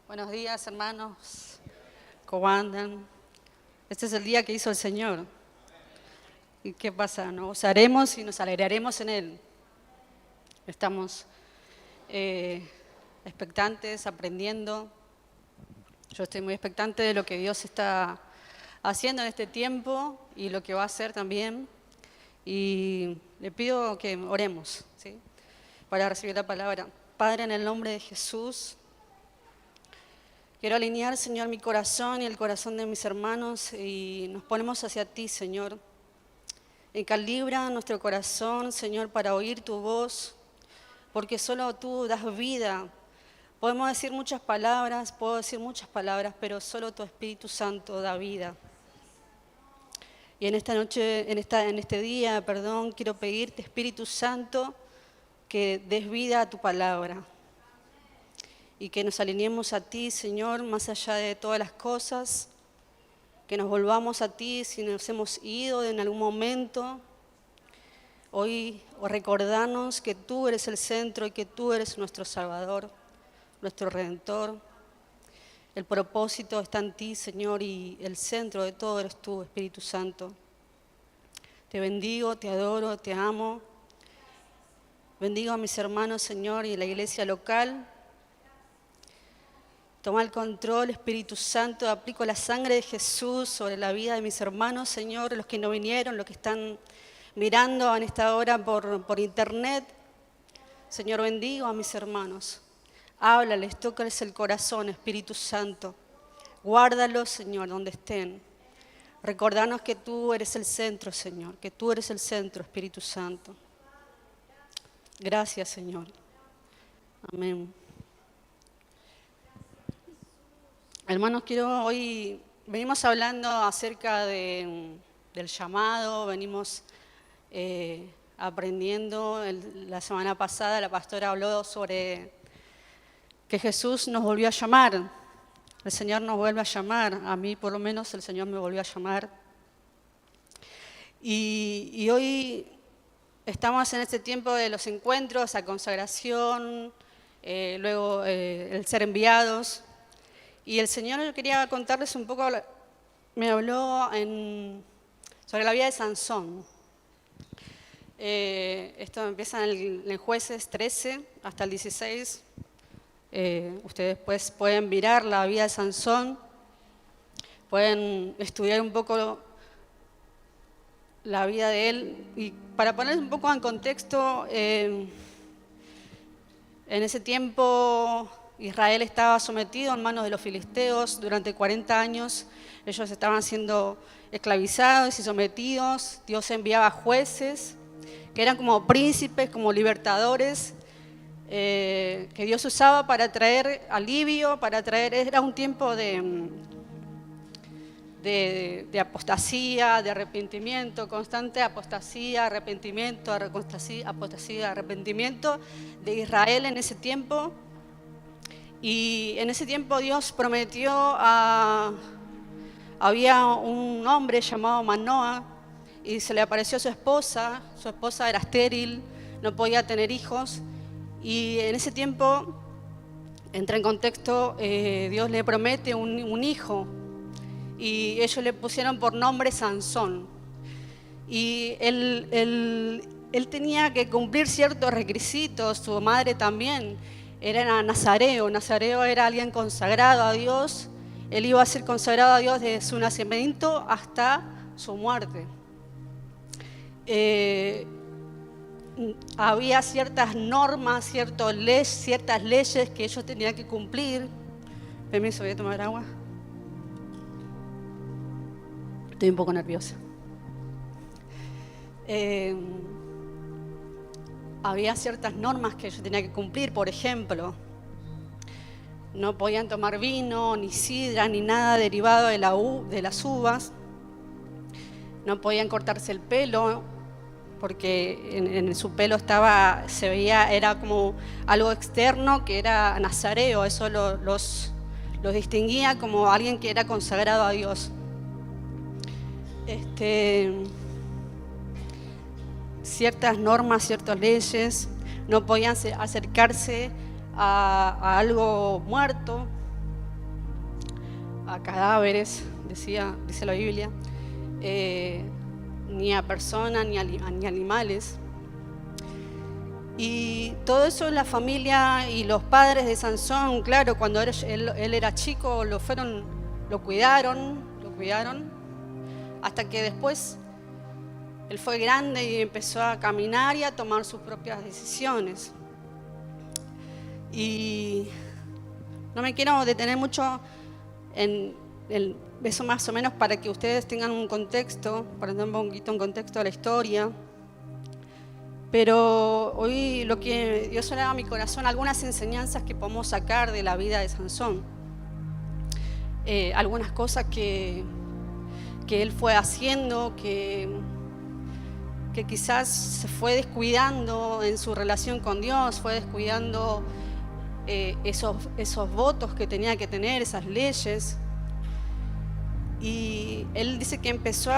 Buenos días, hermanos. ¿Cómo andan? Este es el día que hizo el Señor. ¿Y qué pasa? Nos gozaremos y nos alegraremos en Él. Estamos expectantes, aprendiendo. Yo estoy muy expectante de lo que Dios está haciendo en este tiempo y lo que va a hacer también. Y le pido que oremos, ¿sí? Para recibir la palabra. Padre, en el nombre de Jesús, quiero alinear, Señor, mi corazón y el corazón de mis hermanos y nos ponemos hacia ti, Señor. Encalibra nuestro corazón, Señor, para oír tu voz, porque solo tú das vida. Podemos decir muchas palabras, puedo decir muchas palabras, pero solo tu Espíritu Santo da vida. Y en esta noche, en este día, quiero pedirte, Espíritu Santo, que des vida a tu palabra. Y que nos alineemos a ti, Señor, más allá de todas las cosas, que nos volvamos a ti si nos hemos ido en algún momento. Hoy recordarnos que tú eres el centro y que tú eres nuestro Salvador, nuestro Redentor. El propósito está en ti, Señor, y el centro de todo eres tú, Espíritu Santo. Te bendigo, te adoro, te amo. Bendigo a mis hermanos, Señor, y la iglesia local. Toma el control, Espíritu Santo, aplico la sangre de Jesús sobre la vida de mis hermanos, Señor, los que no vinieron, los que están mirando en esta hora por internet. Señor, bendigo a mis hermanos. Háblales, tócales el corazón, Espíritu Santo. Guárdalos, Señor, donde estén. Recordanos que tú eres el centro, Señor, que tú eres el centro, Espíritu Santo. Gracias, Señor. Amén. Hermanos, hoy venimos hablando acerca del llamado, venimos aprendiendo. La semana pasada la pastora habló sobre que Jesús nos volvió a llamar. El Señor nos vuelve a llamar, a mí por lo menos el Señor me volvió a llamar. Y hoy estamos en este tiempo de los encuentros, la consagración, luego el ser enviados. Y el Señor, yo quería contarles un poco, me habló sobre la vida de Sansón. Esto empieza en Jueces 13 hasta el 16. Ustedes pues pueden mirar la vida de Sansón, pueden estudiar un poco la vida de él. Y para poner un poco en contexto, en ese tiempo Israel estaba sometido en manos de los filisteos durante 40 años. Ellos estaban siendo esclavizados y sometidos. Dios enviaba jueces que eran como príncipes, como libertadores, que Dios usaba para traer alivio, era un tiempo de apostasía, de arrepentimiento, constante apostasía, arrepentimiento, apostasía, arrepentimiento de Israel en ese tiempo. Y en ese tiempo Dios prometió había un hombre llamado Manoah y se le apareció su esposa era estéril, no podía tener hijos. Y en ese tiempo, entra en contexto, Dios le promete un hijo y ellos le pusieron por nombre Sansón. Y él tenía que cumplir ciertos requisitos, su madre también. Era nazareo era alguien consagrado a Dios. Él iba a ser consagrado a Dios desde su nacimiento hasta su muerte. Había ciertas normas, ciertas leyes que ellos tenían que cumplir. Permiso, voy a tomar agua. Estoy un poco nerviosa. Había ciertas normas que ellos tenían que cumplir. Por ejemplo, no podían tomar vino, ni sidra, ni nada derivado de las uvas. No podían cortarse el pelo, porque en su pelo se veía, era como algo externo que era nazareo. Eso los distinguía como alguien que era consagrado a Dios. Ciertas normas, ciertas leyes. No podían acercarse a algo muerto. a cadáveres, dice la Biblia, ni a personas, ni animales. Y todo eso la familia y los padres de Sansón, claro, cuando él era chico, lo cuidaron, hasta que después él fue grande y empezó a caminar y a tomar sus propias decisiones. Y no me quiero detener mucho en eso, más o menos para que ustedes tengan un contexto, para tener un poquito un contexto de la historia. Pero hoy lo que Dios ha dado a mi corazón, algunas enseñanzas que podemos sacar de la vida de Sansón. Algunas cosas que él fue haciendo, que quizás se fue descuidando en su relación con Dios, fue descuidando esos votos que tenía que tener, esas leyes. Y él dice que empezó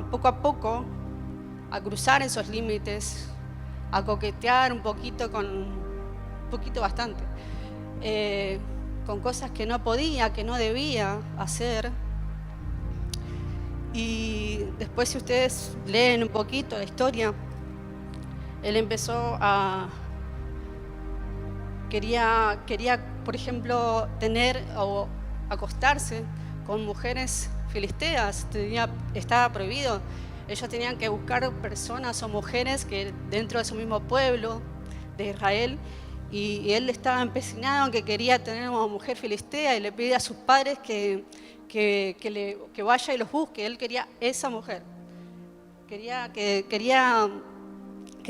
poco a poco a cruzar esos límites, a coquetear bastante, con cosas que no podía, que no debía hacer. Y después, si ustedes leen un poquito la historia, él empezó quería, por ejemplo, tener o acostarse con mujeres filisteas. Estaba prohibido. Ellos tenían que buscar personas o mujeres que dentro de su mismo pueblo de Israel, y él estaba empecinado en que quería tener una mujer filistea y le pide a sus padres que vaya y los busque. Él quería esa mujer, quería que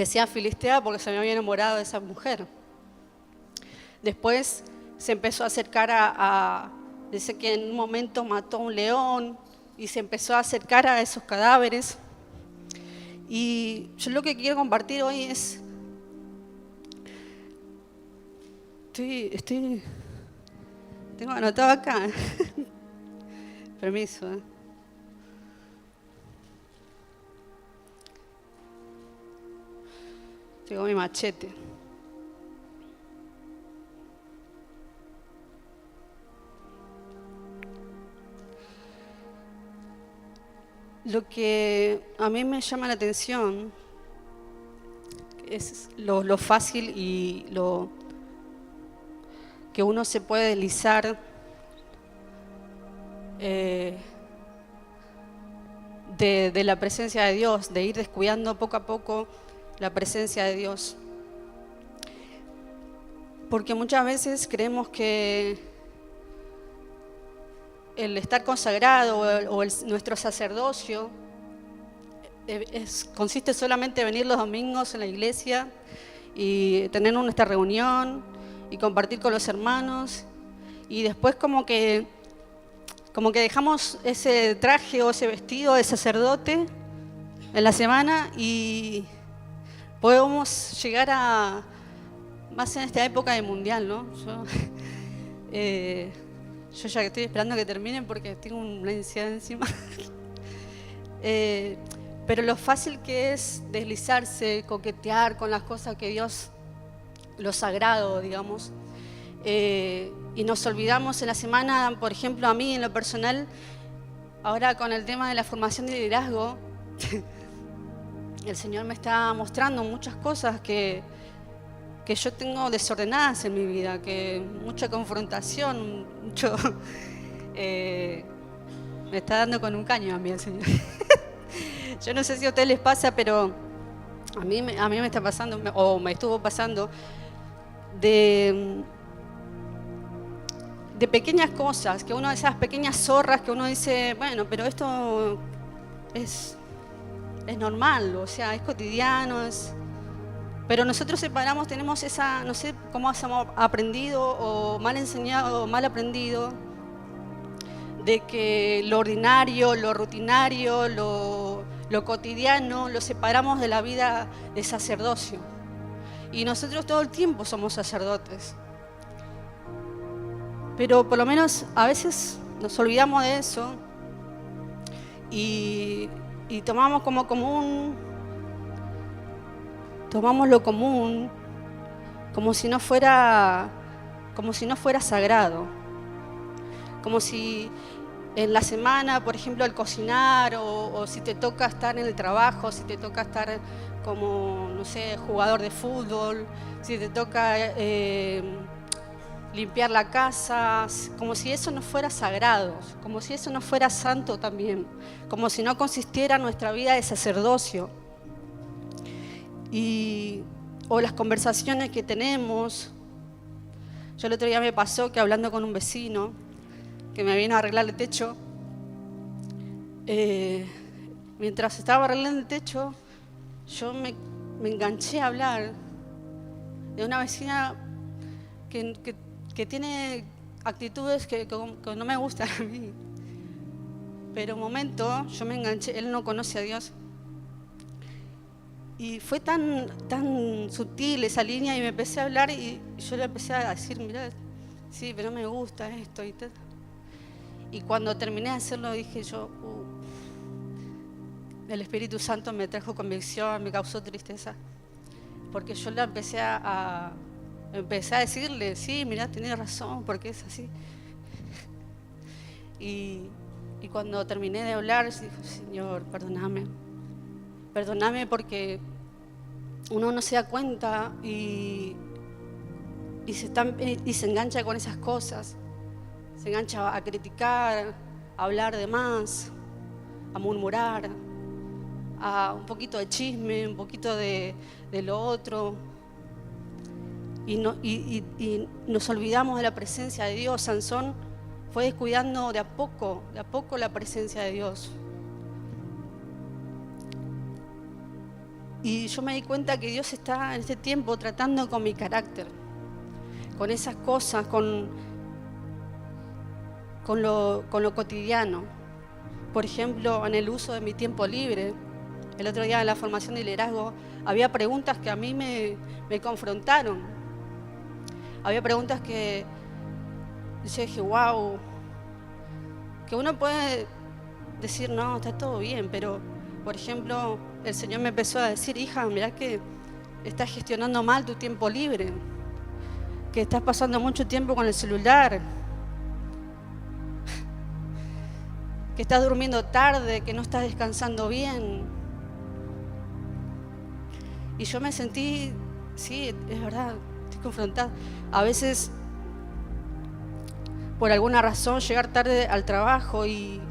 sea filistea porque se me había enamorado de esa mujer. Después se empezó a acercar dice que en un momento mató a un león y se empezó a acercar a esos cadáveres. Y yo lo que quiero compartir hoy es, tengo anotado acá, permiso. Tengo mi machete. Lo que a mí me llama la atención es lo fácil y lo que uno se puede deslizar de la presencia de Dios, de ir descuidando poco a poco la presencia de Dios. Porque muchas veces creemos que el estar consagrado o nuestro sacerdocio consiste solamente en venir los domingos en la iglesia y tener nuestra reunión y compartir con los hermanos, y después como que dejamos ese traje o ese vestido de sacerdote en la semana y podemos llegar más en esta época de mundial, ¿no? Yo ya estoy esperando que terminen porque tengo una ansiedad encima. Pero lo fácil que es deslizarse, coquetear con las cosas que Dios, lo sagrado, digamos. Y nos olvidamos en la semana, por ejemplo, a mí en lo personal, ahora con el tema de la formación de liderazgo, el Señor me está mostrando muchas cosas que yo tengo desordenadas en mi vida, que mucha confrontación, me está dando con un caño a mí el Señor. Yo no sé si a ustedes les pasa, pero a mí me está pasando, o me estuvo pasando, de pequeñas cosas, que uno de esas pequeñas zorras que uno dice, bueno, pero esto es normal, o sea, es cotidiano, pero nosotros separamos, tenemos esa, no sé cómo hemos aprendido o mal enseñado o mal aprendido, de que lo ordinario, lo rutinario, lo cotidiano, lo separamos de la vida de sacerdocio. Y nosotros todo el tiempo somos sacerdotes. Pero por lo menos a veces nos olvidamos de eso y tomamos como común, tomamos lo común como si no fuera sagrado. Como si en la semana, por ejemplo, al cocinar, o si te toca estar en el trabajo, si te toca estar como, no sé, jugador de fútbol, si te toca limpiar la casa, como si eso no fuera sagrado, como si eso no fuera santo también, como si no consistiera nuestra vida de sacerdocio. O las conversaciones que tenemos. Yo el otro día me pasó que hablando con un vecino que me vino a arreglar el techo, mientras estaba arreglando el techo, yo me enganché a hablar de una vecina que tiene actitudes que no me gustan a mí. Pero un momento yo me enganché, él no conoce a Dios. Y fue tan sutil esa línea y me empecé a hablar y yo le empecé a decir, mirá, sí, pero no me gusta esto y tal. Y cuando terminé de hacerlo dije yo, el Espíritu Santo me trajo convicción, me causó tristeza. Porque yo le empecé a decirle, sí, mirá, tenés razón, porque es así. Y cuando terminé de hablar, dije, Señor, perdóname porque uno no se da cuenta y se engancha con esas cosas. Se engancha a criticar, a hablar de más, a murmurar, a un poquito de chisme, un poquito de lo otro. Y nos olvidamos de la presencia de Dios. Sansón fue descuidando de a poco la presencia de Dios. Y yo me di cuenta que Dios está en este tiempo tratando con mi carácter, con esas cosas, con lo cotidiano. Por ejemplo, en el uso de mi tiempo libre. El otro día en la formación de liderazgo había preguntas que a mí me confrontaron. Había preguntas que yo dije, wow, que uno puede decir, no, está todo bien, pero, por ejemplo, el Señor me empezó a decir, hija, mirá que estás gestionando mal tu tiempo libre, que estás pasando mucho tiempo con el celular, que estás durmiendo tarde, que no estás descansando bien. Y yo me sentí, sí, es verdad, estoy confrontada. A veces, por alguna razón, llegar tarde al trabajo y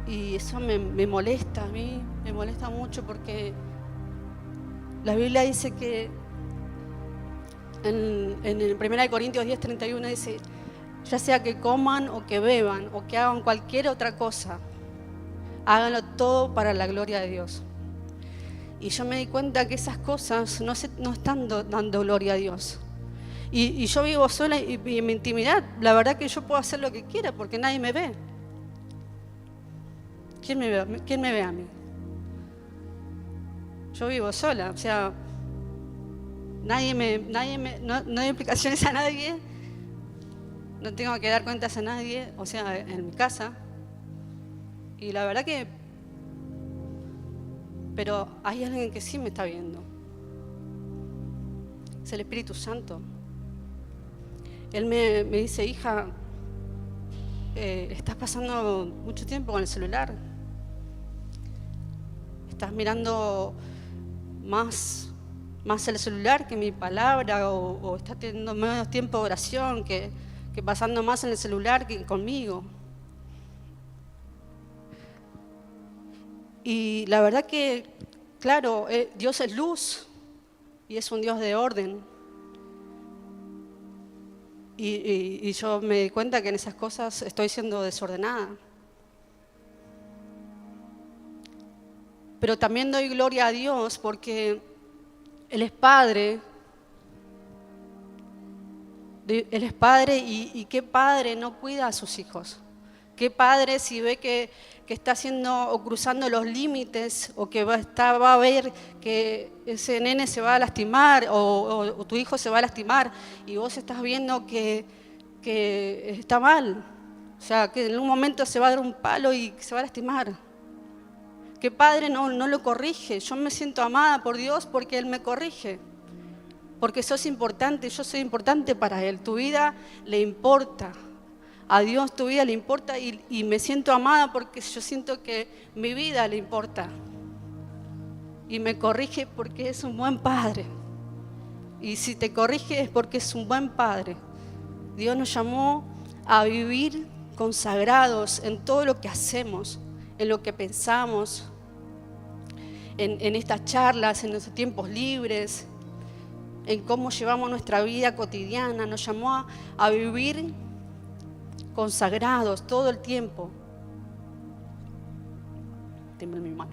eso me molesta a mí, me molesta mucho porque la Biblia dice que en el 1 Corintios 10:31 dice, ya sea que coman o que beban o que hagan cualquier otra cosa, háganlo todo para la gloria de Dios. Y yo me di cuenta que esas cosas no están dando gloria a Dios. Y yo vivo sola y en mi intimidad, la verdad que yo puedo hacer lo que quiera porque nadie me ve. ¿Quién me ve a mí? Yo vivo sola, o sea, no doy explicaciones a nadie, no tengo que dar cuentas a nadie, o sea, en mi casa. Y la verdad que, pero hay alguien que sí me está viendo. Es el Espíritu Santo. Él me dice, hija, estás pasando mucho tiempo con el celular. Estás mirando más el celular que mi palabra, o estás teniendo menos tiempo de oración que pasando más en el celular que conmigo. Y la verdad que, claro, Dios es luz y es un Dios de orden. Y yo me di cuenta que en esas cosas estoy siendo desordenada. Pero también doy gloria a Dios porque Él es Padre. Él es Padre y qué padre no cuida a sus hijos. Qué padre si ve que está haciendo o cruzando los límites o que va a ver que ese nene se va a lastimar o tu hijo se va a lastimar y vos estás viendo que está mal. O sea, que en un momento se va a dar un palo y se va a lastimar. Que padre no lo corrige. Yo me siento amada por Dios porque Él me corrige. Porque sos importante, yo soy importante para Él. Tu vida le importa. a Dios tu vida le importa y me siento amada porque yo siento que mi vida le importa. Y me corrige porque es un buen padre. Y si te corrige es porque es un buen padre. Dios nos llamó a vivir consagrados en todo lo que hacemos, en lo que pensamos, en estas charlas, en nuestros tiempos libres, en cómo llevamos nuestra vida cotidiana. Nos llamó a vivir consagrados todo el tiempo. Tiembla mi mano.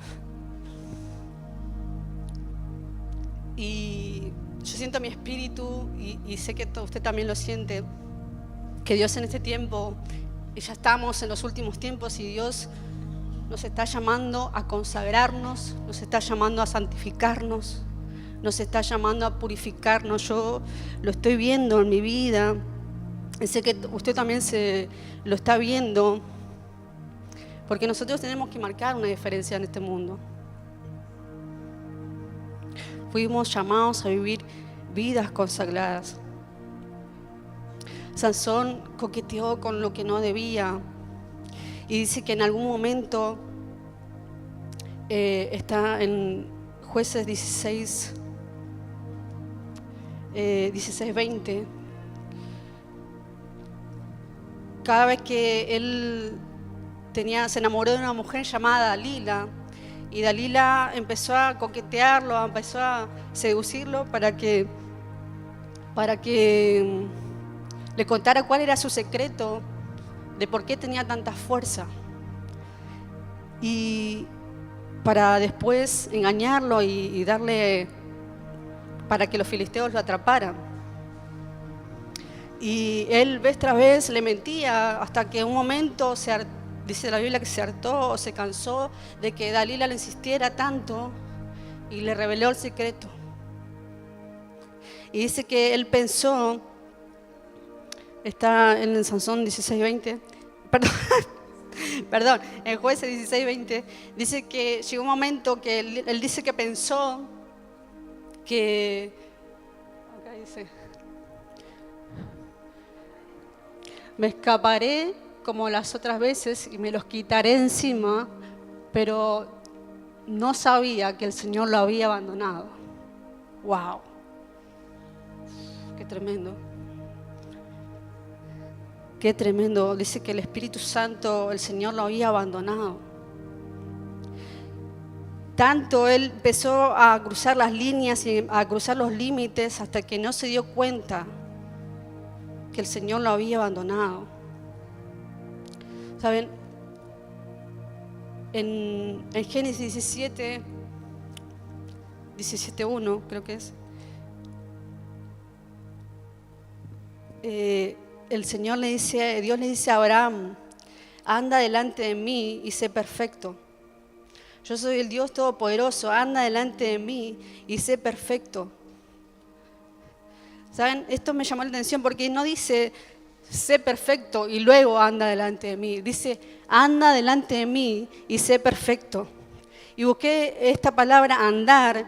Y yo siento mi espíritu y sé que usted también lo siente, que Dios en este tiempo, y ya estamos en los últimos tiempos, y Dios nos está llamando a consagrarnos, nos está llamando a santificarnos, nos está llamando a purificarnos. Yo lo estoy viendo en mi vida, y sé que usted también lo está viendo, porque nosotros tenemos que marcar una diferencia en este mundo. Fuimos llamados a vivir vidas consagradas. Sansón coqueteó con lo que no debía y dice que en algún momento está en Jueces 16:20. Cada vez que él se enamoró de una mujer llamada Dalila, y Dalila empezó a coquetearlo, empezó a seducirlo para que le contara cuál era su secreto de por qué tenía tanta fuerza. Y para después engañarlo y darle para que los filisteos lo atraparan. Y él vez tras vez le mentía hasta que en un momento dice la Biblia que se hartó o se cansó de que Dalila le insistiera tanto y le reveló el secreto. Y dice que él pensó, está en el Sansón 16:20, perdón, en Jueces 16:20, dice que llegó un momento que él dice que pensó que, acá dice, me escaparé como las otras veces y me los quitaré encima, pero no sabía que el Señor lo había abandonado. ¡Wow! ¡Qué tremendo! ¡Qué tremendo! Dice que el Espíritu Santo, el Señor lo había abandonado. Tanto él empezó a cruzar las líneas y a cruzar los límites hasta que no se dio cuenta que el Señor lo había abandonado. ¿Saben? En Génesis 17:1 creo que es, Dios le dice a Abraham, anda delante de mí y sé perfecto. Yo soy el Dios Todopoderoso, anda delante de mí y sé perfecto. ¿Saben? Esto me llamó la atención porque no dice sé perfecto y luego anda delante de mí. Dice anda delante de mí y sé perfecto. Y busqué esta palabra andar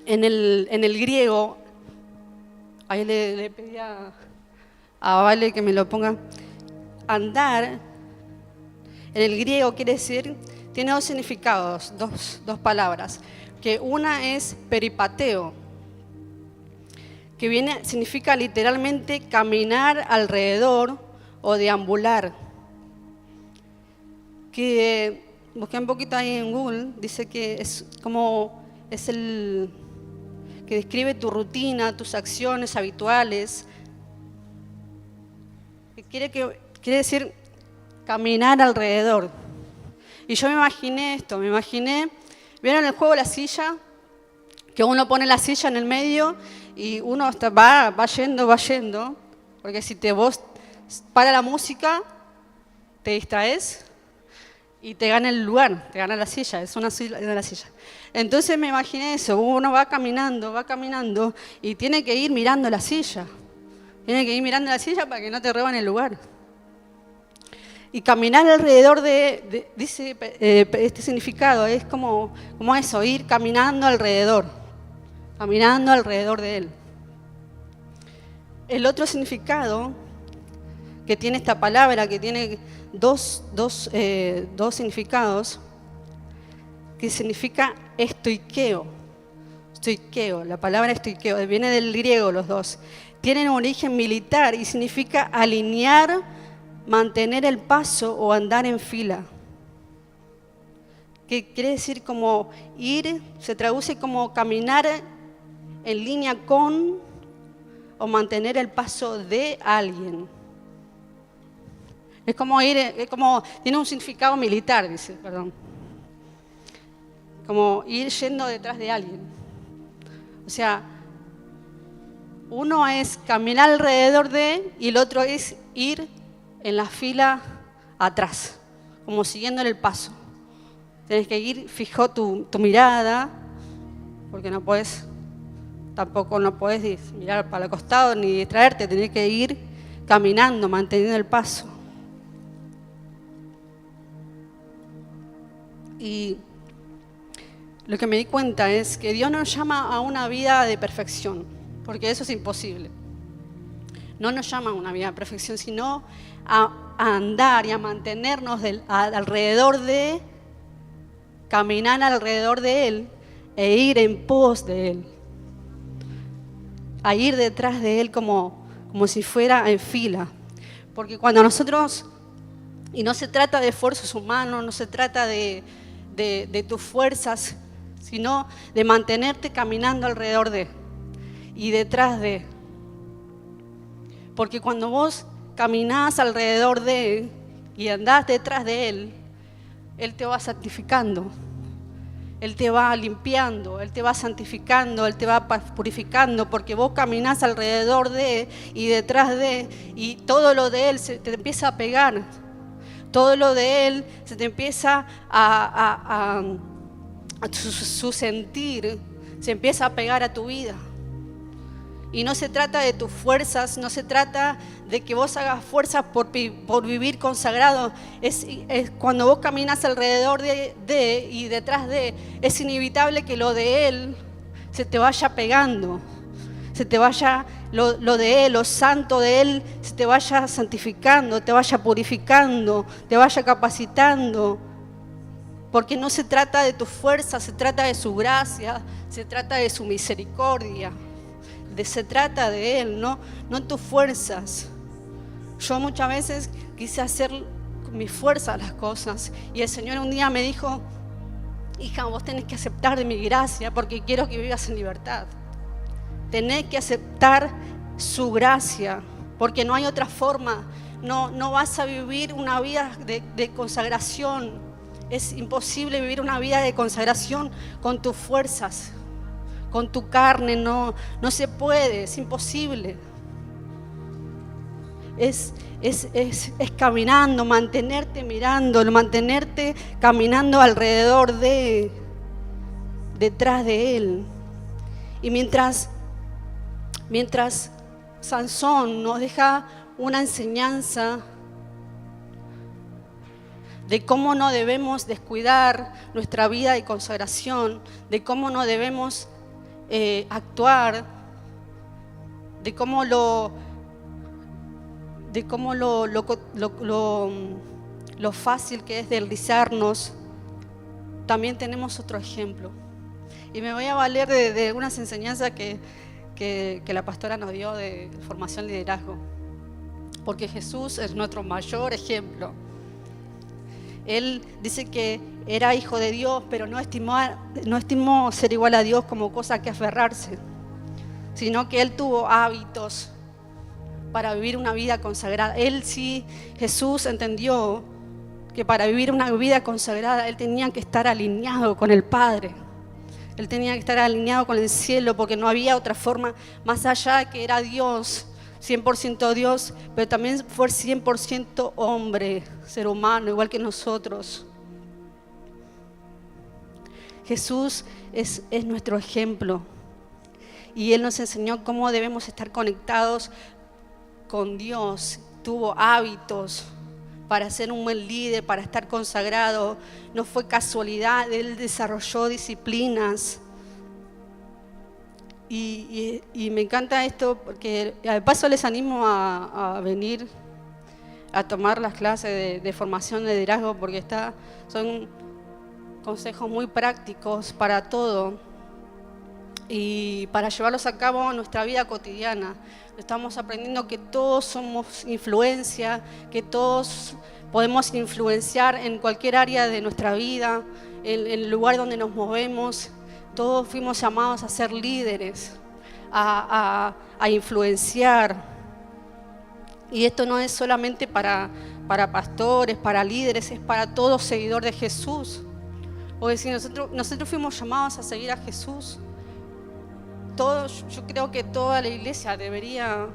en el griego. Ahí le pedí a Vale que me lo ponga. Andar en el griego tiene dos significados, dos palabras. Que una es peripateo, que significa literalmente caminar alrededor o deambular. Que busqué un poquito ahí en Google, dice que es el que describe tu rutina, tus acciones habituales. Quiere decir caminar alrededor. Y yo me imaginé, ¿vieron el juego de la silla? Que uno pone la silla en el medio y uno va yendo, porque si vos para la música, te distraes y te gana el lugar, te gana la silla, es una silla de la silla. Entonces me imaginé eso, uno va caminando y tiene que ir mirando la silla. Tiene que ir mirando la silla para que no te roban el lugar. Y caminar alrededor dice este significado, es como eso, ir caminando alrededor de él. El otro significado que tiene esta palabra, que tiene dos significados, que significa estoiqueo. Estoiqueo, la palabra estoiqueo, viene del griego los dos. Tienen origen militar y significa alinear, mantener el paso o andar en fila. Que quiere decir como ir, se traduce como caminar en línea con o mantener el paso de alguien. Es como ir, tiene un significado militar, dice, perdón. Como ir yendo detrás de alguien. O sea, uno es caminar alrededor de y el otro es ir en la fila atrás, como siguiéndole el paso. Tienes que ir fijo tu mirada, porque tampoco no puedes mirar para el costado ni distraerte, tenés que ir caminando, manteniendo el paso. Y lo que me di cuenta es que Dios nos llama a una vida de perfección, porque eso es imposible. No nos llama a una vida de perfección, sino a andar y a mantenernos alrededor de, caminar alrededor de Él e ir en pos de Él. A ir detrás de Él como si fuera en fila. Porque cuando nosotros, y no se trata de esfuerzos humanos, no se trata de tus fuerzas, sino de mantenerte caminando alrededor de y detrás de. Porque cuando vos caminás alrededor de y andás detrás de Él, Él te va santificando, Él te va limpiando, Él te va santificando, Él te va purificando, porque vos caminás alrededor de y detrás de, y todo lo de Él se te empieza a pegar, todo lo de Él se te empieza su sentir se empieza a pegar a tu vida. Y no se trata de tus fuerzas, no se trata de que vos hagas fuerzas por vivir consagrado. Es cuando vos caminas alrededor de y detrás de, es inevitable que lo de Él se te vaya pegando, se te vaya lo de Él, lo santo de Él, se te vaya santificando, te vaya purificando, te vaya capacitando. Porque no se trata de tu fuerza, se trata de su gracia, se trata de su misericordia. Se trata de Él, no en tus fuerzas. Yo muchas veces quise hacer con mi fuerza las cosas y el Señor un día me dijo: hija, vos tenés que aceptar de mi gracia porque quiero que vivas en libertad. Tenés que aceptar su gracia porque no hay otra forma. No vas a vivir una vida de consagración. Es imposible vivir una vida de consagración con tus fuerzas. Con tu carne no se puede, es imposible. Es caminando, mantenerte mirando, mantenerte caminando alrededor detrás de Él. Y mientras Sansón nos deja una enseñanza de cómo no debemos descuidar nuestra vida de consagración, de cómo no debemos actuar, de cómo lo fácil que es deslizarnos. También tenemos otro ejemplo. Y me voy a valer de unas enseñanzas que la pastora nos dio de formación y liderazgo. Porque Jesús es nuestro mayor ejemplo. Él dice que era hijo de Dios, pero no estimó ser igual a Dios como cosa que aferrarse, sino que Él tuvo hábitos para vivir una vida consagrada. Jesús entendió que para vivir una vida consagrada, Él tenía que estar alineado con el Padre. Él tenía que estar alineado con el cielo, porque no había otra forma, más allá de que era Dios, 100% Dios, pero también fue 100% hombre, ser humano, igual que nosotros. Jesús es nuestro ejemplo y Él nos enseñó cómo debemos estar conectados con Dios. Tuvo hábitos para ser un buen líder, para estar consagrado. No fue casualidad, Él desarrolló disciplinas. Y me encanta esto porque de paso les animo a venir a tomar las clases de formación de liderazgo, porque son consejos muy prácticos para todo y para llevarlos a cabo en nuestra vida cotidiana. Estamos aprendiendo que todos somos influencia, que todos podemos influenciar en cualquier área de nuestra vida, en el lugar donde nos movemos. Todos fuimos llamados a ser líderes, a influenciar. Y esto no es solamente para pastores, para líderes, es para todo seguidor de Jesús. O decir, nosotros fuimos llamados a seguir a Jesús. Yo creo que toda la iglesia debería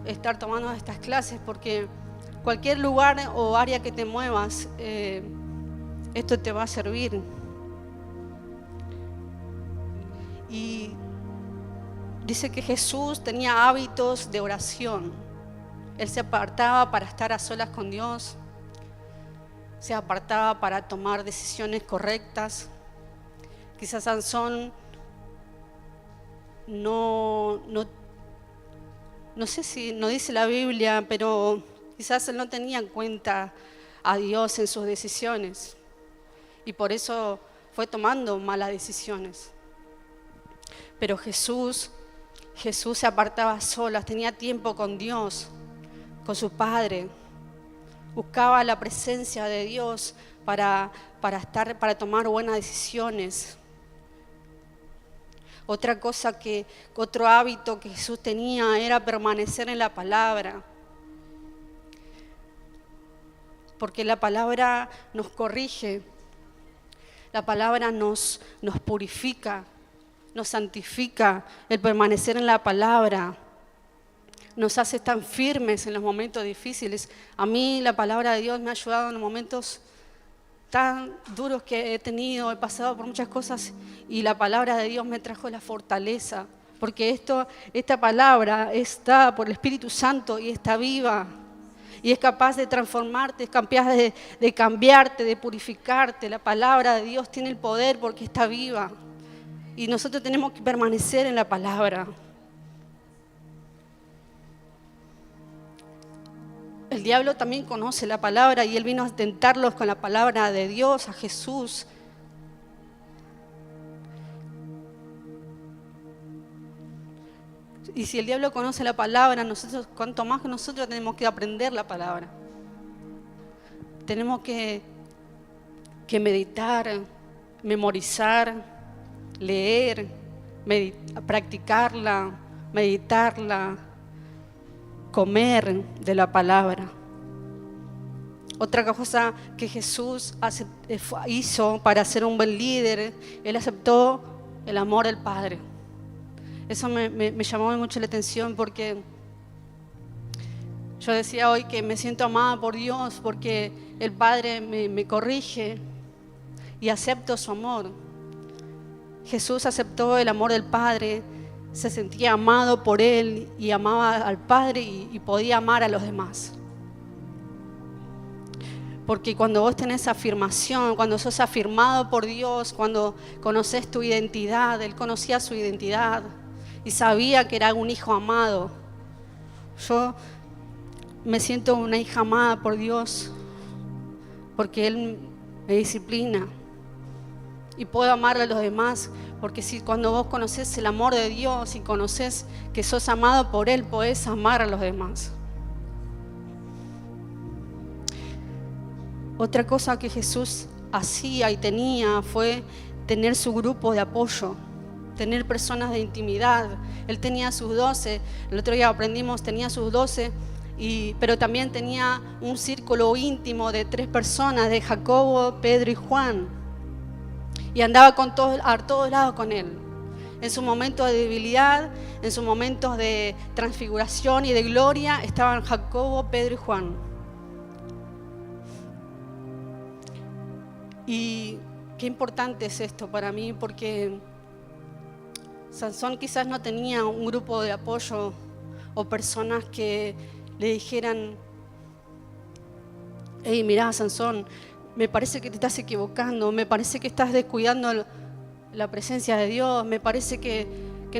estar tomando estas clases, porque cualquier lugar o área que te muevas, esto te va a servir. Y dice que Jesús tenía hábitos de oración. Él se apartaba para estar a solas con Dios, se apartaba para tomar decisiones correctas. Quizás Sansón no sé si no dice la Biblia, pero quizás él no tenía en cuenta a Dios en sus decisiones y por eso fue tomando malas decisiones. Pero Jesús se apartaba a solas, tenía tiempo con Dios, con su Padre, buscaba la presencia de Dios para tomar buenas decisiones. Otro hábito que Jesús tenía era permanecer en la palabra, porque la palabra nos corrige, la palabra nos purifica, nos santifica. El permanecer en la palabra nos hace tan firmes en los momentos difíciles. A mí la palabra de Dios me ha ayudado en los momentos tan duros que he tenido, he pasado por muchas cosas y la palabra de Dios me trajo la fortaleza, porque esta palabra está por el Espíritu Santo y está viva y es capaz de transformarte, es capaz de cambiarte, de purificarte. La palabra de Dios tiene el poder porque está viva y nosotros tenemos que permanecer en la palabra. El diablo también conoce la palabra y él vino a tentarlos con la palabra de Dios, a Jesús. Y si el diablo conoce la palabra, nosotros, cuanto más que nosotros tenemos que aprender la palabra. Tenemos que meditar, memorizar, leer, practicarla, meditarla, comer de la palabra. Otra cosa que Jesús hizo para ser un buen líder, Él aceptó el amor del Padre. Eso me llamó mucho la atención, porque yo decía hoy que me siento amada por Dios porque el Padre me corrige y acepto su amor. Jesús aceptó el amor del Padre, se sentía amado por Él y amaba al Padre y podía amar a los demás. Porque cuando vos tenés afirmación, cuando sos afirmado por Dios, cuando conoces tu identidad, Él conocía su identidad y sabía que era un hijo amado. Yo me siento una hija amada por Dios porque Él me disciplina y puedo amar a los demás, porque cuando vos conocés el amor de Dios y conocés que sos amado por Él, podés amar a los demás. Otra cosa que Jesús hacía y tenía fue tener su grupo de apoyo, tener personas de intimidad. Él tenía sus 12, el otro día aprendimos, tenía sus 12, pero también tenía un círculo íntimo de 3 personas, de Jacobo, Pedro y Juan. Y andaba a todos lados con Él. En sus momentos de debilidad, en sus momentos de transfiguración y de gloria, estaban Jacobo, Pedro y Juan. Y qué importante es esto para mí, porque Sansón quizás no tenía un grupo de apoyo o personas que le dijeran: hey, mirá, Sansón, me parece que te estás equivocando, me parece que estás descuidando la presencia de Dios, me parece que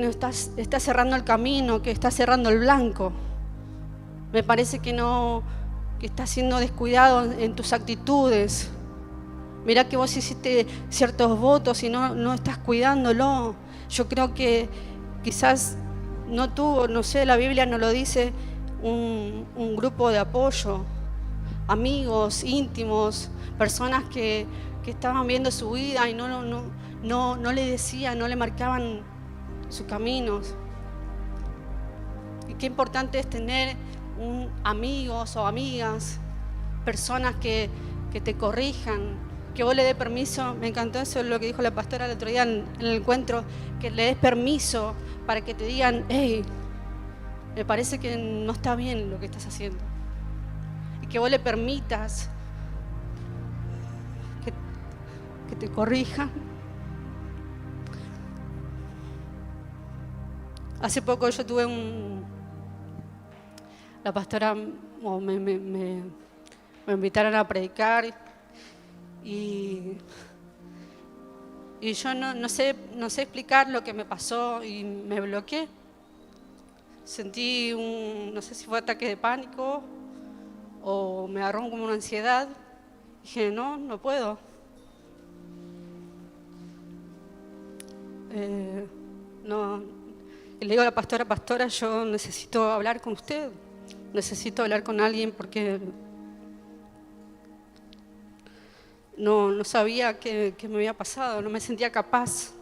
no estás cerrando el camino, que estás cerrando el blanco, me parece que no que estás siendo descuidado en tus actitudes. Mirá que vos hiciste ciertos votos y no estás cuidándolo. Yo creo que quizás no tuvo, no sé, la Biblia nos lo dice, un grupo de apoyo, amigos íntimos, personas que estaban viendo su vida y no le decían, no le marcaban sus caminos. Y qué importante es tener amigos o amigas, personas que te corrijan, que vos le des permiso. Me encantó eso, lo que dijo la pastora el otro día en el encuentro, que le des permiso para que te digan, hey, me parece que no está bien lo que estás haciendo. Y que vos le permitas que te corrijan. Hace poco yo tuve la pastora, me invitaron a predicar y yo no sé explicar lo que me pasó y me bloqueé. Sentí no sé si fue ataque de pánico o me agarró como una ansiedad. Dije, no puedo. Y le digo a la pastora, yo necesito hablar con usted. Necesito hablar con alguien porque no sabía qué me había pasado, no me sentía capaz.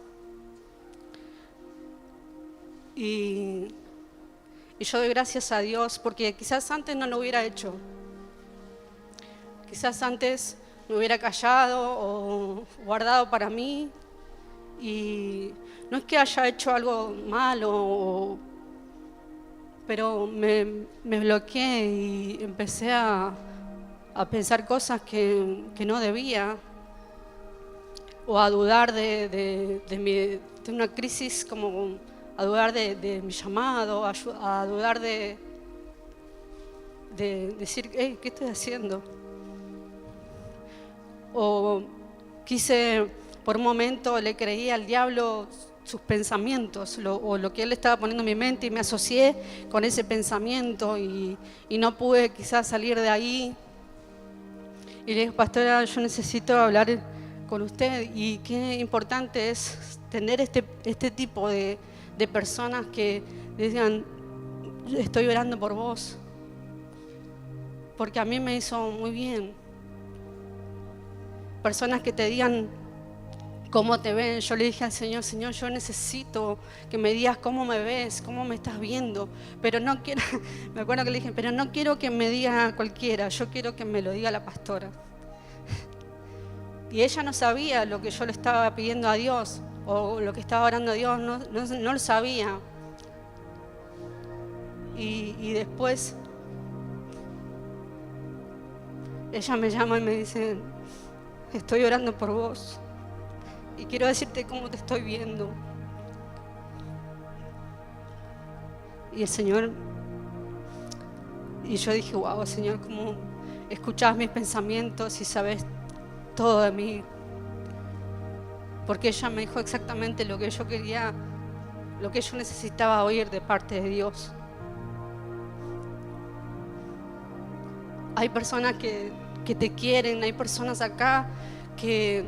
Y yo doy gracias a Dios porque quizás antes no lo hubiera hecho. Quizás antes me hubiera callado o guardado para mí. Y no es que haya hecho algo malo, pero me bloqueé y empecé a pensar cosas que no debía, o a dudar de una crisis, como a dudar de mi llamado, a dudar de decir, hey, ¿qué estoy haciendo? O quise, por un momento le creí al diablo sus pensamientos o lo que él estaba poniendo en mi mente y me asocié con ese pensamiento y no pude quizás salir de ahí. Y le dije, pastora, yo necesito hablar con usted y qué importante es tener este tipo de personas que digan, estoy orando por vos, porque a mí me hizo muy bien. Personas que te digan cómo te ven. Yo le dije al Señor, yo necesito que me digas cómo me ves, cómo me estás viendo, pero no quiero, me acuerdo que le dije, pero no quiero que me diga cualquiera, yo quiero que me lo diga la pastora. Y ella no sabía lo que yo le estaba pidiendo a Dios o lo que estaba orando a Dios, no lo sabía. Y después ella me llama y me dice, estoy orando por vos y quiero decirte cómo te estoy viendo. Y el Señor, y yo dije, wow, Señor, cómo escuchás mis pensamientos y sabes todo de mí. Porque ella me dijo exactamente lo que yo quería, lo que yo necesitaba oír de parte de Dios. Hay personas que te quieren, hay personas acá que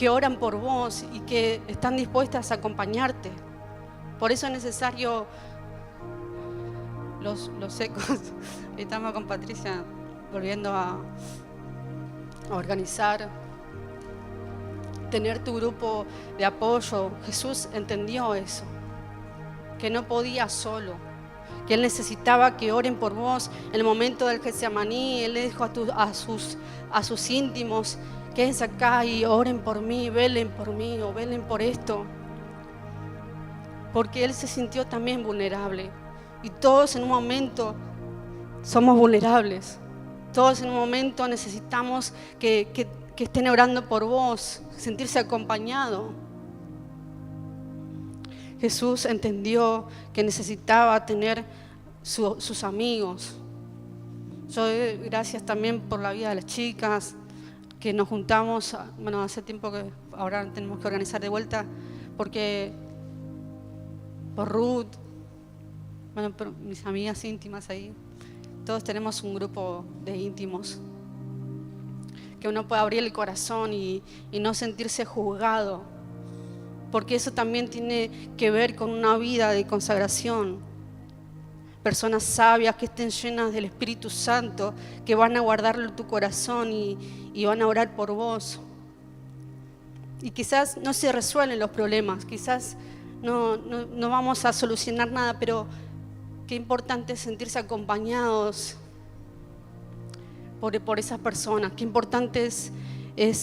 oran por vos y que están dispuestas a acompañarte. Por eso es necesario los ecos. Estamos con Patricia volviendo a organizar, tener tu grupo de apoyo. Jesús entendió eso, que no podía solo, que Él necesitaba que oren por vos. En el momento del Getsemaní, Él le dijo a sus íntimos, quédense acá y oren por mí, velen por mí o velen por esto. Porque Él se sintió también vulnerable. Y todos en un momento somos vulnerables. Todos en un momento necesitamos que estén orando por vos, sentirse acompañado. Jesús entendió que necesitaba tener sus amigos. Yo doy gracias también por la vida de las chicas, que nos juntamos, bueno, hace tiempo que ahora tenemos que organizar de vuelta, porque por Ruth, bueno, por mis amigas íntimas ahí, Todos tenemos un grupo de íntimos que uno puede abrir el corazón y no sentirse juzgado, porque eso también tiene que ver con una vida de consagración. Personas sabias que estén llenas del Espíritu Santo, que van a guardarlo en tu corazón y van a orar por vos. Y quizás no se resuelven los problemas, quizás no vamos a solucionar nada, pero qué importante es sentirse acompañados por esas personas. Qué importante es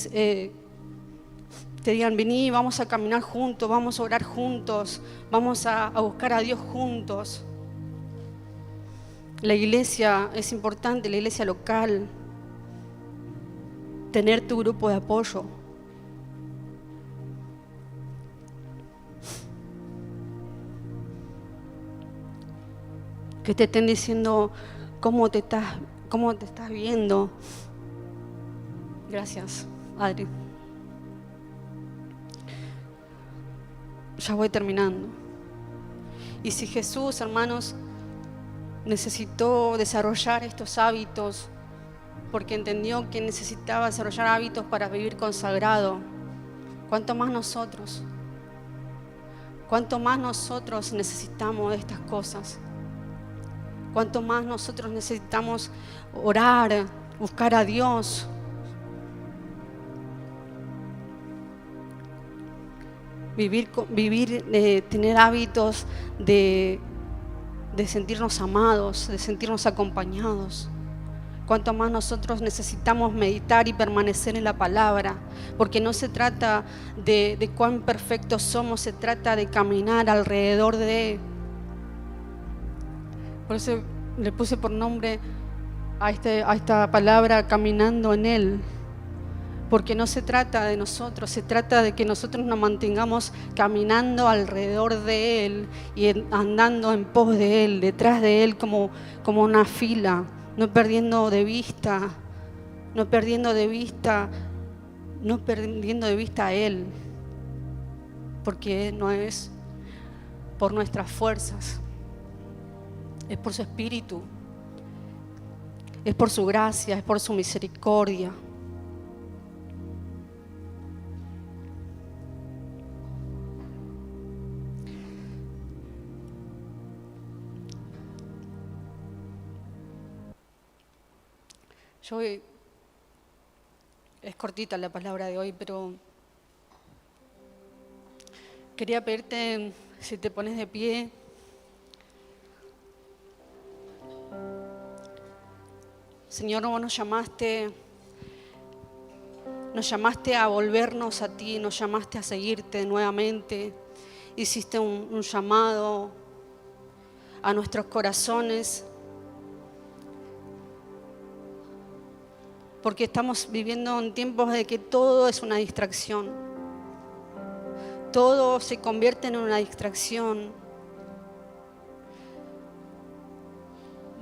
te digan, vení, vamos a caminar juntos, vamos a orar juntos, vamos a buscar a Dios juntos. La iglesia es importante, la iglesia local, tener tu grupo de apoyo. Que te estén diciendo cómo te estás viendo. Gracias, Adri. Ya voy terminando. Y si Jesús, hermanos, necesitó desarrollar estos hábitos porque entendió que necesitaba desarrollar hábitos para vivir consagrado, ¿cuánto más nosotros? ¿Cuánto más nosotros necesitamos de estas cosas? ¿Cuánto más nosotros necesitamos orar, buscar a Dios? Tener hábitos de sentirnos amados, de sentirnos acompañados. Cuanto más nosotros necesitamos meditar y permanecer en la palabra, porque no se trata de cuán perfectos somos, se trata de caminar alrededor de. Por eso le puse por nombre a esta palabra, caminando en Él. Porque no se trata de nosotros, se trata de que nosotros nos mantengamos caminando alrededor de Él y andando en pos de Él, detrás de Él como una fila, no perdiendo de vista a Él, porque no es por nuestras fuerzas, es por su Espíritu, es por su gracia, es por su misericordia. Es cortita la palabra de hoy, pero quería pedirte si te pones de pie. Señor, vos nos llamaste a volvernos a ti, nos llamaste a seguirte nuevamente. Hiciste un llamado a nuestros corazones, porque estamos viviendo en tiempos de que todo es una distracción. Todo se convierte en una distracción.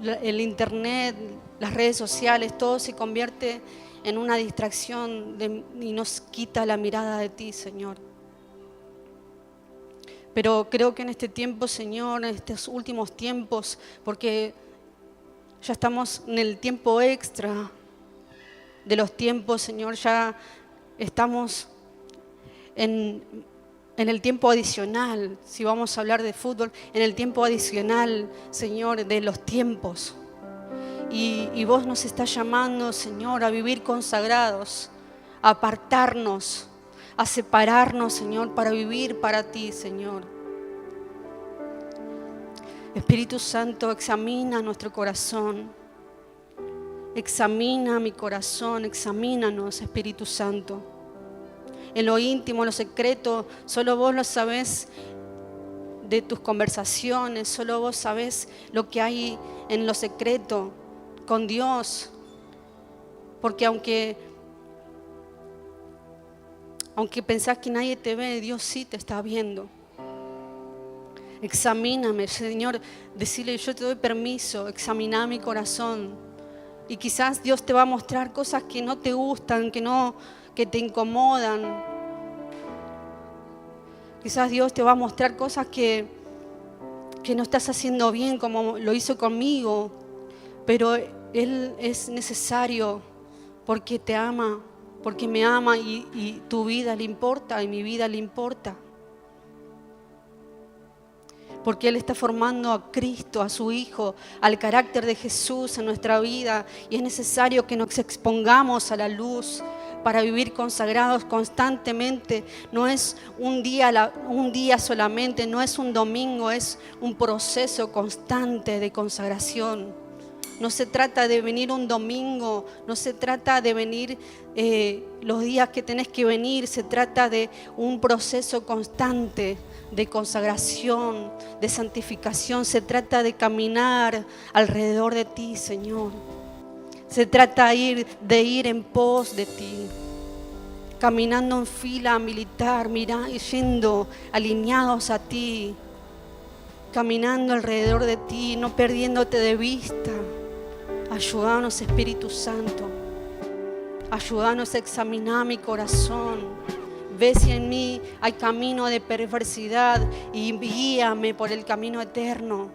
El internet, las redes sociales, todo se convierte en una distracción y nos quita la mirada de ti, Señor. Pero creo que en este tiempo, Señor, en estos últimos tiempos, porque ya estamos en el tiempo extra de los tiempos, Señor, ya estamos en el tiempo adicional, si vamos a hablar de fútbol, en el tiempo adicional, Señor, de los tiempos. Y vos nos estás llamando, Señor, a vivir consagrados, a apartarnos, a separarnos, Señor, para vivir para ti, Señor. Espíritu Santo, examina nuestro corazón. Examina mi corazón, examínanos, Espíritu Santo. En lo íntimo, en lo secreto, solo vos lo sabés de tus conversaciones, solo vos sabés lo que hay en lo secreto con Dios. Porque aunque pensás que nadie te ve, Dios sí te está viendo. Examíname, Señor, decirle, yo te doy permiso, examina mi corazón. Y quizás Dios te va a mostrar cosas que no te gustan, que te incomodan. Quizás Dios te va a mostrar cosas que no estás haciendo bien como lo hizo conmigo. pero Él es necesario porque te ama, porque me ama y tu vida le importa y mi vida le importa. Porque Él está formando a Cristo, a su Hijo, al carácter de Jesús en nuestra vida. Y es necesario que nos expongamos a la luz para vivir consagrados constantemente. No es un día solamente, no es un domingo, es un proceso constante de consagración. No se trata de venir un domingo, no se trata de venir los días que tenés que venir, se trata de un proceso constante de consagración, de santificación. Se trata de caminar alrededor de ti, Señor. Se trata de ir en pos de ti, caminando en fila militar, yendo alineados a ti, caminando alrededor de ti, no perdiéndote de vista. Ayúdanos, Espíritu Santo. Ayúdanos a examinar mi corazón. Ve si en mí hay camino de perversidad y guíame por el camino eterno.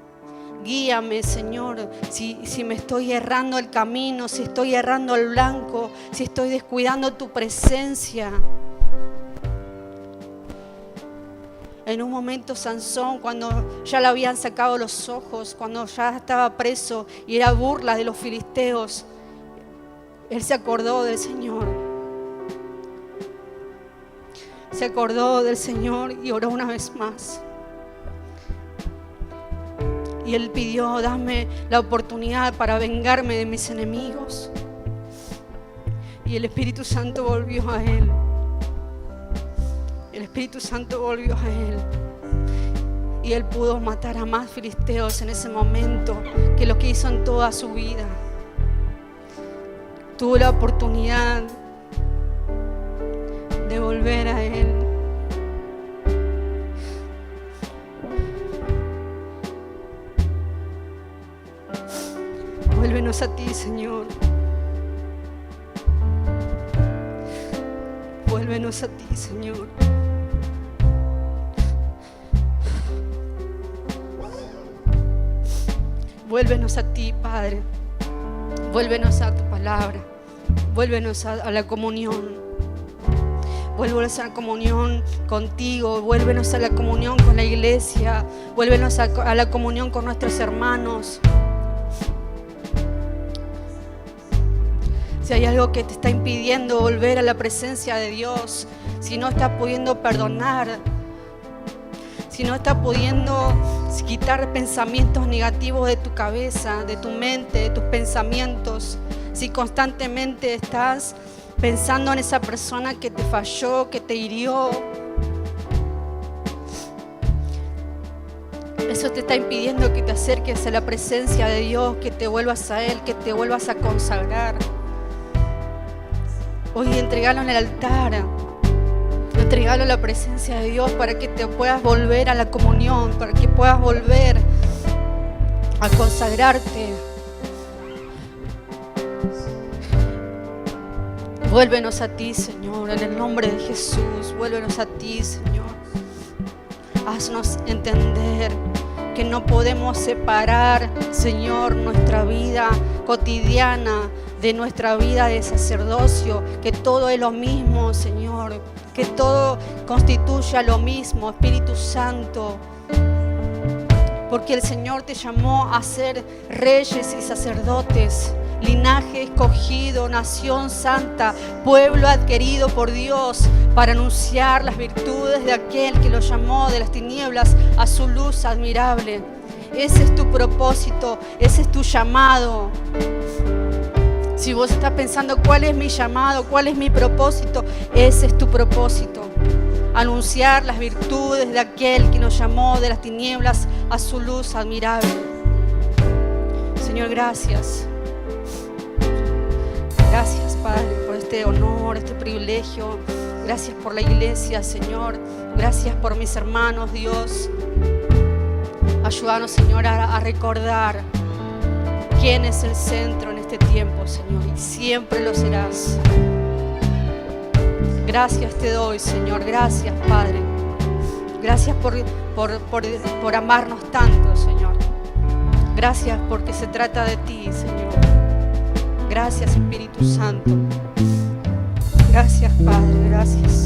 Guíame, Señor, si me estoy errando el camino, si estoy errando el blanco, si estoy descuidando tu presencia. En un momento Sansón, cuando ya le habían sacado los ojos, cuando ya estaba preso y era burla de los filisteos, él se acordó del Señor. Se acordó del Señor y oró una vez más. Y él pidió: dame la oportunidad para vengarme de mis enemigos. Y el Espíritu Santo volvió a él. El Espíritu Santo volvió a él. Y él pudo matar a más filisteos en ese momento que lo que hizo en toda su vida. Tuvo la oportunidad de volver a Él. Vuélvenos a ti, Señor. Vuélvenos a ti, Señor. Vuélvenos a ti, Padre. Vuélvenos a tu palabra. Vuélvenos a la comunión. Vuélvenos a la comunión contigo. Vuélvenos a la comunión con la iglesia. Vuélvenos a la comunión con nuestros hermanos. Si hay algo que te está impidiendo volver a la presencia de Dios, si no estás pudiendo perdonar, si no estás pudiendo quitar pensamientos negativos de tu cabeza, de tu mente, de tus pensamientos, si constantemente estás pensando en esa persona que te falló, que te hirió, eso te está impidiendo que te acerques a la presencia de Dios, que te vuelvas a Él, que te vuelvas a consagrar. Hoy entregalo en el altar, entregalo a la presencia de Dios para que te puedas volver a la comunión, para que puedas volver a consagrarte. Vuélvenos a ti, Señor, en el nombre de Jesús. Vuélvenos a ti, Señor. Haznos entender que no podemos separar, Señor, nuestra vida cotidiana de nuestra vida de sacerdocio, que todo es lo mismo, Señor, que todo constituye lo mismo, Espíritu Santo. Porque el Señor te llamó a ser reyes y sacerdotes, linaje escogido, nación santa, pueblo adquirido por Dios, para anunciar las virtudes de aquel que lo llamó de las tinieblas a su luz admirable. Ese es tu propósito, ese es tu llamado. Si vos estás pensando cuál es mi llamado, cuál es mi propósito, ese es tu propósito. Anunciar las virtudes de aquel que nos llamó de las tinieblas a su luz admirable. Señor, gracias. Gracias, Padre, por este honor, este privilegio. Gracias por la iglesia, Señor. Gracias por mis hermanos, Dios. Ayúdanos, Señor, a recordar quién es el centro en este tiempo, Señor, y siempre lo serás. Gracias te doy, Señor. Gracias, Padre. Gracias por amarnos tanto, Señor. Gracias porque se trata de ti, Señor. Gracias, Espíritu Santo. Gracias, Padre, gracias.